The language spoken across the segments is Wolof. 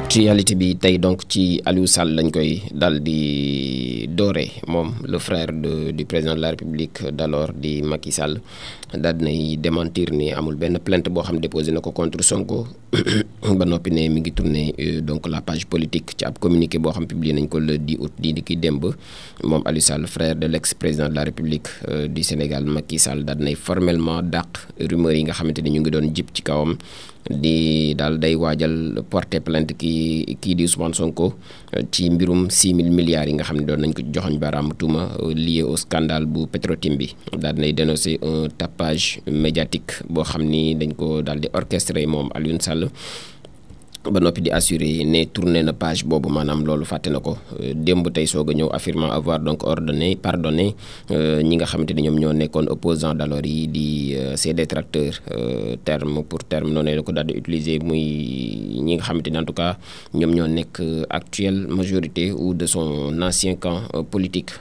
actualité bi tey donc ci Aliou Sall lañ koy dal di doore moom le frère du président de la République d'alors di Macky Sall daal dinay démentir ni amul benn plainte boo xam ne déposé na ko contre Sonko ba noppi ne mi ngi tourné donc la page politique ci ab communiqué boo xam publié nañ ko le 10 août di ki démb moom Aliou Sall frère de l'ex-président de la République du Sénégal Macky Sall daal dinay formellement dàq rumeurs yi nga xamante ni ñu ngi doon jib ci kawam di daal day waajal porter plainte kii di Ousmane Sonko ci mbirum 6 000 milliards yi nga xam ne doon nañ ko joxoñ baaraam tuuma lié au scandale bu Petro-Tim bi daal dinay dénoncer un tapage médiatique boo xam ni dañ ko daal di orchestré moom Aliou Sall ba noppi di assurer ne tourné na page boobu maanaam loolu fàtte na ko démb tey soog a ñëw affirmant avoir donc pardonné ñi nga xamante ni ñoom ñoo nekkoon opposant d'alors yi di ses détracteurs terme pour terme noonu la ko daal di utiliser muy ñi nga xamante ni en tout cas ñoom ñoo nekk actuelle majorité ou de son ancien camp politique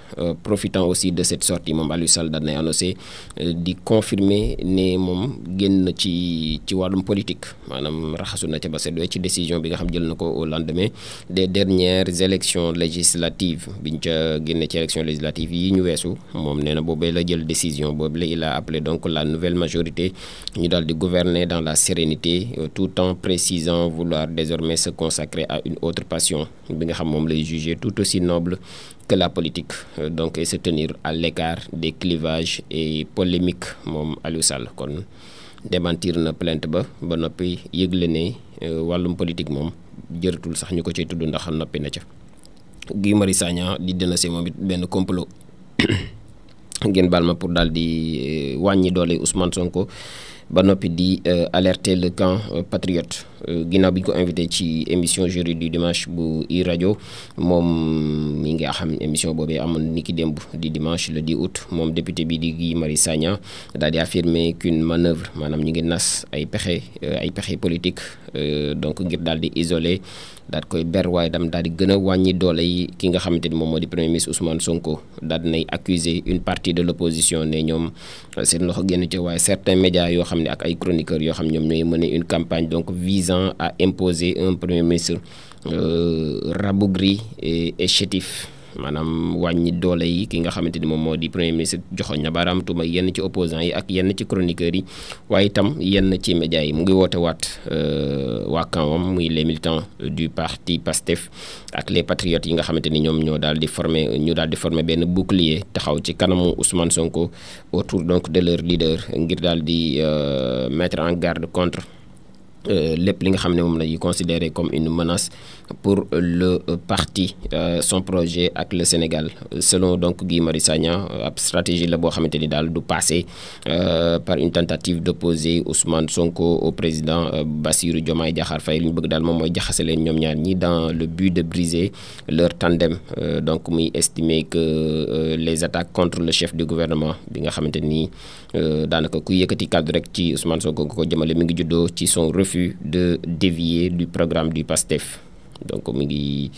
profitant aussi de cette sortie moom Aliou Sall daal nay annoncé di confirmer ne moom génn na ci wàllum politique maanaam raxasu na ca ba set ci décision bi nga xam jël na ko au lendemain des dernières élections législatives biñ ca génne ci élections législatives yi ñu weesu moom nee na boobee la jël décision boobu la il a appelé donc la nouvelle majorité ñu daal di gouverner dans la sérénité tout en précisant vouloir désormais se consacrer à une autre passion bi nga xam moom lay juger tout aussi noble que la politique donc et se tenir à l'écart des clivages et polémiques moom Aliou Sall kon démentir na plainte ba noppi yëgle ne wàllum politique moom jëratul sax ñu ko cay tudd ndax noppi na ca. Guy Marius Sagna di dénoncer moom it benn complot ngeen baal ma pour daal di wàññi doole Ousmane Sonko ba noppi di alerter le camp patriote ginnaaw bi ñu ko invité ci émission Jury du dimanche bu i-radio moom mi nga xam émission boobee amoon ni ki démb di dimanche le 10 août moom député bi di Guy Marius Sagna daal di affirmer qu'une manœuvre maanaam ñu ngi nas ay pexe politique donc ngir daal di isoler daal koy ber waaye dam daal di gën a wàññi doole yi ki nga xamante ni moom moo di premier ministre Ousmane Sonko daal di nay accuser une partie de l'opposition ne ñoom seen loxo génn ci waaye certains médias yoo xam ne ak ay chroniqueurs yoo xam ñoom ñooy mener une campagne donc visant à imposer un premier ministre rabougri et chétif maanaam wàññi doole yi ki nga xamante ni moom moo di premier ministre joxoñ na baaraam tuuma yenn ci opposants yi ak yenn ci chroniqueurs yi waaye itam yenn ci médias yi mu ngi woote waat waa campam muy les militants du parti PASTEF ak les patriotes yi nga xamante ni ñoom ñoo daal di former benn bouclier taxaw ci kanamu Ousmane Sonko autour donc de leur leader ngir daal di mettre en garde contre lépp li nga xam ne moom lañuy considérer comme une menace pour le parti son projet ak le Sénégal selon donc Guy Marius Sagna ab stratégie la boo xamante ni daal du passer par une tentative d'opposer Ousmane Sonko au président Bassirou Diomaye Diakhar Faye li ñu bëgg daal moom mooy jaxase leen ñoom ñaar ñi dans le but de briser leur tandem donc muy estimer que les attaques contre le chef du gouvernement bi nga xamante ni daanaka ku yëkkati kàddu rek ci Ousmane Sonko ko jëmale mi ngi juddoo ci son refus de dévier du programme du PASTEF donc mi ngi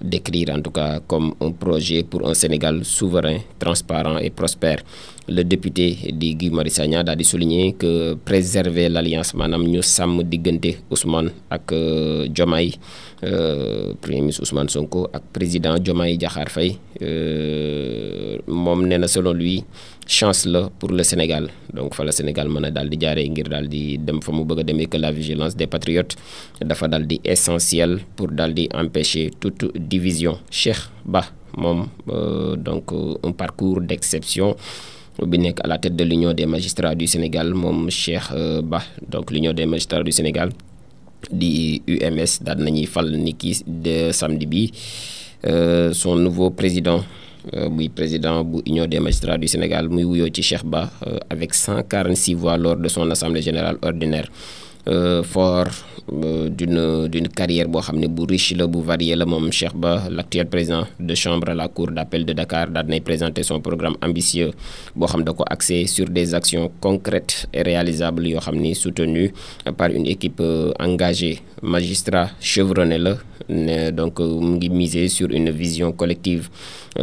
décrire en tout cas comme un projet pour un Sénégal souverain, transparent et prospère. Le député di Guy Marius Sagna daal di souligner que préserver l'alliance maanaam ñu sàmm diggante Ousmane ak Diomaye premier ministre Ousmane Sonko ak président Diomaye Diakhar Faye moom nee na selon lui chance la pour le Sénégal donc fa la Sénégal mën a daal di jaaree ngir daal di dem fa mu bëgg a demee que la vigilance des patriotes dafa daal di essentiel pour daal di empêcher toute division. Cheikh Ba moom donc un parcours d'exception bi nekk à la tête de l'Union des magistrats du Sénégal moom Cheikh Ba donc l'Union des magistrats du Sénégal di UMS daal nañuy fal ni ki de samedi bi son nouveau président muy président bu Union des magistrats du Sénégal muy wuyoo ci Cheikh Ba avec 146 voix lors de son assemblée générale ordinaire fort d'une carrière boo xam ne bu riche la bu varié la moom Cheikh Ba l'actuel président de chambre à la cour d'appel de Dakar daal nay présenter son programme ambitieux boo xam da ko axé sur des actions concrètes et réalisables yoo xam ni soutenues par une équipe engagée magistrat chevronné la ne donc mu ngi miser sur une vision collective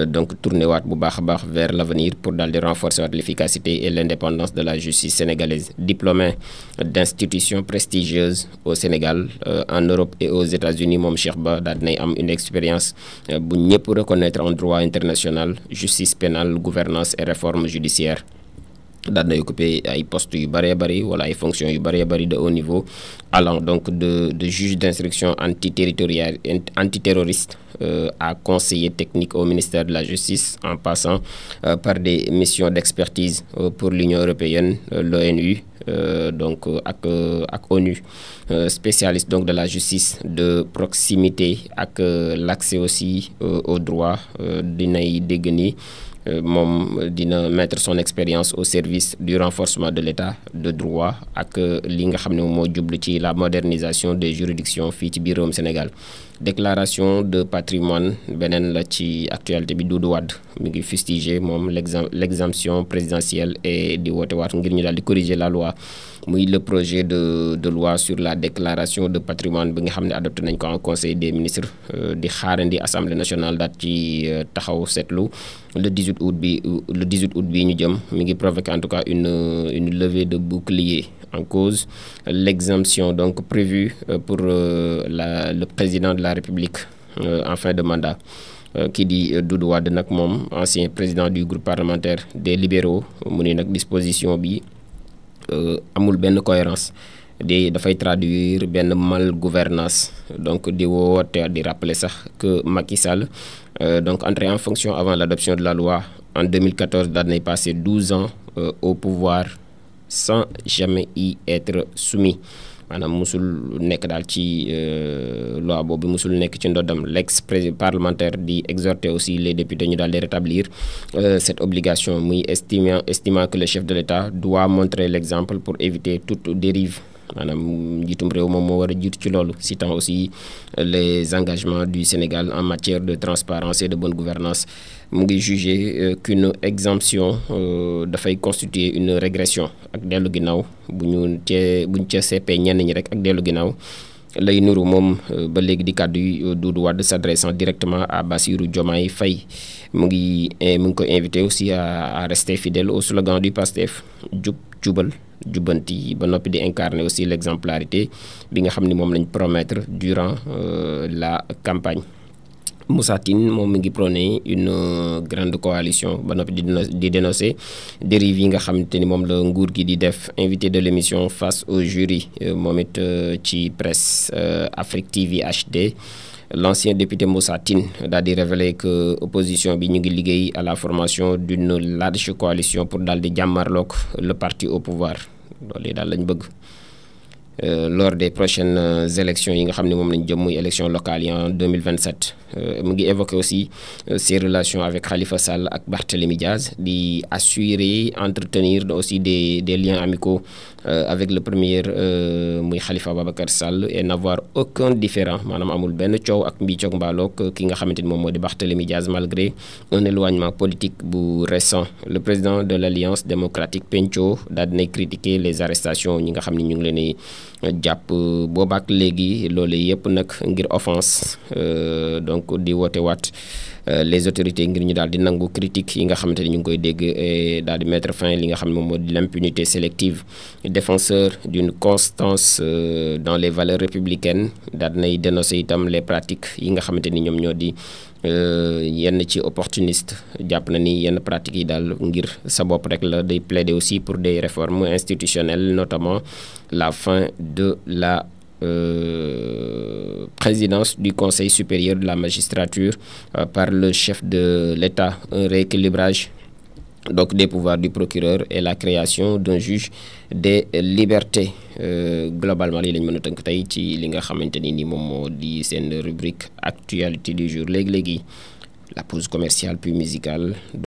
donc tourné waat bu baax a baax vers l'avenir pour daal di renforcer waat l'efficacité et l'indépendance de la justice sénégalaise. Diplômé d'institutions prestigieuses au Sénégal, en Europe et aux États-Unis. Moom Cheikh Ba daal dinay am une expérience bu ñëpp reconnaître en droit international, justice pénale, gouvernance et réforme judiciaire. daal nay occupé ay postes yu bëree bëri wala ay fonctions yu bëree bëri de haut niveau, allant donc de juge d'instruction antiterroriste à conseiller technique au ministère de la Justice, en passant par des missions d'expertise pour l'Union européenne, l'ONU, donc ak ONU, spécialiste donc de la justice de proximité ak l'accès aussi au droit. Dinay dégg ni moom dina mettre son expérience au service du renforcement de l'état de droit ak li nga xam ne moo jublu ci la modernisation des juridictions fii ci biir réewum Sénégal. Déclaration de patrimoine beneen la ci actualité bi. Doudou Wade mi ngi fustiger moom l'exemption présidentielle et di woote waat ngir ñu daal di corriger la loi, muy le projet de loi sur la déclaration de patrimoine bi nga xam ne adopté nañ ko en conseil des ministres, di xaarandi assemblée nationale daal ci taxaw seetlu le 18 août bi ñu jëm. Mi ngi provoquer en tout cas une levée de bouclier en cause l'exemption donc prévue pour le président de la République en fin de mandat, kii di Doudou Wade nag moom ancien président du groupe parlementaire des libéraux, mu ne nag disposition bi amul benn cohérence, dafay traduire benn mal gouvernance. Donc di woote di rappeler sax que Macky Sall donc entré en fonction avant l'adoption de la loi en 2014 daal nay passé 12 ans au pouvoir sans jamais y être soumis. Maanaam musul nekk daal ci loi boobu, musul nekk ci ndoddam. Parlementaire di exhorter aussi les députés ñu daal di rétablir cette obligation, muy estimant que le chef de l'État doit montrer l'exemple pour éviter toute dérive. Maanaam njiitum réew moom moo war a jiitu ci loolu, citant aussi les engagements du Sénégal en matière de transparence et de bonne gouvernance. Mu ngi juger qu'une exemption dafay constituer une régression ak dellu ginnaaw buñ ca seppee ñenn ñi rek ak dellu ginnaaw lay nuru. Moom ba léegi di kàddu yu Doudou Wade s'adressant directement à Bassirou Diomaye Faye. mu ngi ko invité aussi à rester fidèle au slogan du PASTEF, jub jubal jubbanti, ba noppi di incarner aussi l'exemplarité bi nga xam ni moom lañ promettre durant la campagne. Moussa Tine moom mi ngi prôné une grande coalition ba noppi di dénoncer dérive yi nga xamante ni moom la nguur gi di def. Invité de l'émission Face au jury, moom it ci presse Afrique TV HD, l'ancien député Moussa Tine daal di révéler que opposition bi ñu ngi liggéey à la formation d'une large coalition pour daal di jàmmarloog le parti au pouvoir. loolu daal lañ bëgg lors des prochaines élections yi nga xam ne moom lañ jëm, muy élections locales yi en 2027. mu ngi évoquer aussi ses relations avec Khalifa Sall ak Barthélémy Diaz, di assurer entretenir aussi des liens amicaux avec le premier muy Khalifa Babacar Sall et n'avoir aucun différend. Maanaam amul benn coow ak mbiicoog mbaaloog ki nga xamante ni moom moo di Barthélémy Diaz, malgré un éloignement politique bu récent. Le président de l'Alliance démocratique Penco daal dinay critiquer les arrestations ñi nga xam ne ñu ngi leen jàpp boobaak léegi, loolu yëpp nag ngir offense. Donc di woote waat les autorités ngir ñu daal di nangu critique yi nga xamante ni ñu ngi koy dégg et daal di mettre fin li nga xam ne moom moo di l'impunité sélective. Défenseur d'une constance dans les valeurs républicaines, daal dinay dénoncer itam les pratiques yi nga xamante ni ñoom ñoo di yenn ci opportuniste. Jàpp na ni yenn pratiques yi daal ngir sa bopp rek la. Day plaider aussi pour des réformes institutionnelles, notamment la fin de la présidence du Conseil supérieur de la magistrature par le chef de l'État, un rééquilibrage donc des pouvoirs du procureur et la création d'un juge des libertés. Globalement lii lañ mën a tënk tey ci li nga xamante ni moom moo di seen rubrique actualité du jour. Léegi la pause commerciale puis musicale.